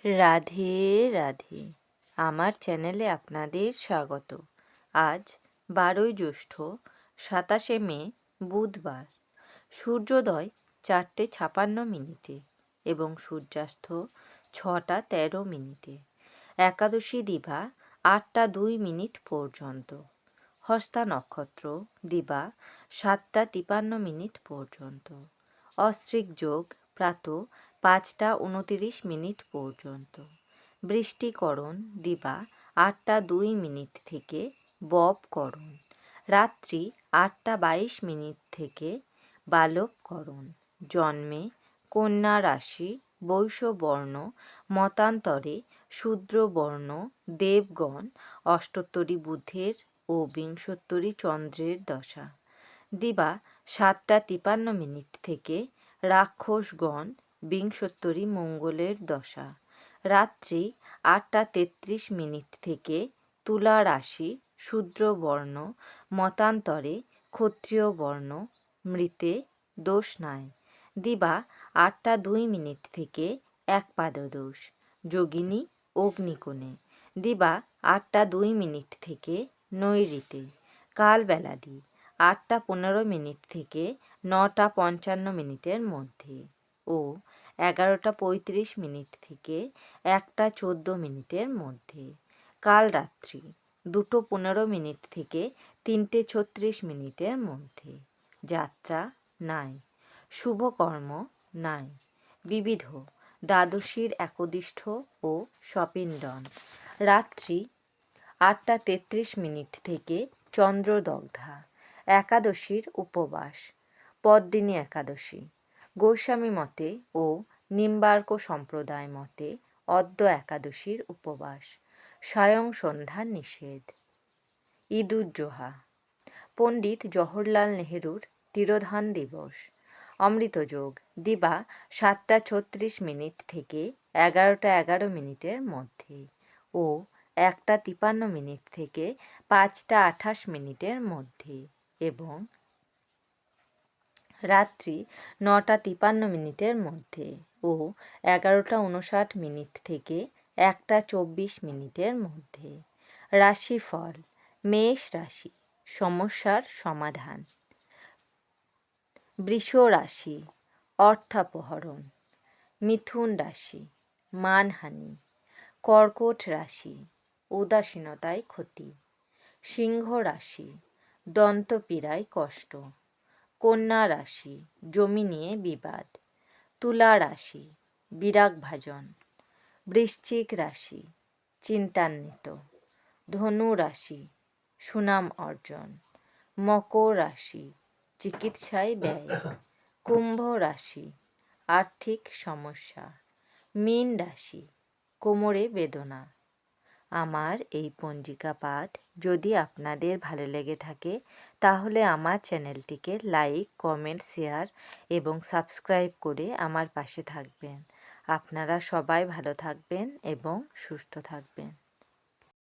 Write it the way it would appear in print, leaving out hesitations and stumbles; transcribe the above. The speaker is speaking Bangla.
রাধে রাধে। আমার চ্যানেলে আপনাদের স্বাগত। আজ 12ই জ্যৈষ্ঠ, 27শে মে, বুধবার। সূর্যোদয় 4:56 এবং সূর্যাস্ত 6:13। একাদশী দিবা 8:02 পর্যন্ত। হস্তা নক্ষত্র দিবা 7:53 পর্যন্ত। অশ্রিক যোগ প্রাতঃ 5:29 পর্যন্ত। বৃষ্টিকরণ দিবা 8:02 থেকে ববকরণ। রাত্রি 8:22 থেকে বালবকরণ। জন্মে কন্যা রাশি, বৈশ্যবর্ণ, মতান্তরে শূদ্রবর্ণ, দেবগণ, অষ্টোত্তরী বুধের ও বিংশোত্তরী চন্দ্রের দশা। দিবা 7:53 থেকে রাক্ষসগণ, বিংশোত্তরী মঙ্গলের দশা। রাত্রি 8:33 থেকে তুলা রাশি, শূদ্রবর্ণ, মতান্তরে ক্ষত্রিয় বর্ণ, মৃতে দোষ নাই। দিবা 8:02 থেকে একপাদদোষ, যোগিনী অগ্নিকোণে। দিবা 8:02 থেকে নৈঋতে। কালবেলাদি 8:15 থেকে 9:55 মধ্যে ও 11:35 থেকে 1:14 মধ্যে। কাল রাত্রি 2:15 থেকে 3:36 মধ্যে। যাত্রা নাই। শুভকর্ম নাই। বিবিধ দ্বাদশীর একদিষ্ঠ ও সপিণ্ডন। রাত্রি 8:33 থেকে চন্দ্রদগ্ধা। একাদশীর উপবাস। পদ্মিনী একাদশী। গোস্বামী মতে ও নিম্বার্ক সম্প্রদায় মতে অদ্য একাদশীর উপবাস। স্বয়ং সন্ধ্যা নিষেধ। ঈদুজ্জোহা। পণ্ডিত জওহরলাল নেহরুর তিরোধান দিবস। অমৃতযোগ দিবা 7:36 থেকে 11:11 মধ্যে ও 1:53 থেকে 5:28 মধ্যে এবং রাত্রি 9:53 মধ্যে ও 11:59 থেকে 1:24 মধ্যে। রাশিফল। মেষ রাশি, সমস্যার সমাধান। বৃষ রাশি, অর্থাপহরণ। মিথুন রাশি, মানহানি। কর্কট রাশি, উদাসীনতায় ক্ষতি। সিংহ রাশি, দন্তপীড়ায় কষ্ট। কন্যা রাশি, জমি নিয়ে বিবাদ। তুলা রাশি, বিরাগভাজন। বৃশ্চিক রাশি, চিন্তান্বিত। ধনু রাশি, সুনাম অর্জন। মকর রাশি, চিকিৎসায় ব্যয়। কুম্ভ রাশি, আর্থিক সমস্যা। মীন রাশি, কোমরে বেদনা। আমার এই পঞ্জিকা পাঠ যদি আপনাদের ভালো লেগে থাকে তাহলে আমার চ্যানেলটিকে লাইক, কমেন্ট, শেয়ার এবং সাবস্ক্রাইব করে আমার পাশে থাকবেন। আপনারা সবাই ভালো থাকবেন এবং সুস্থ থাকবেন।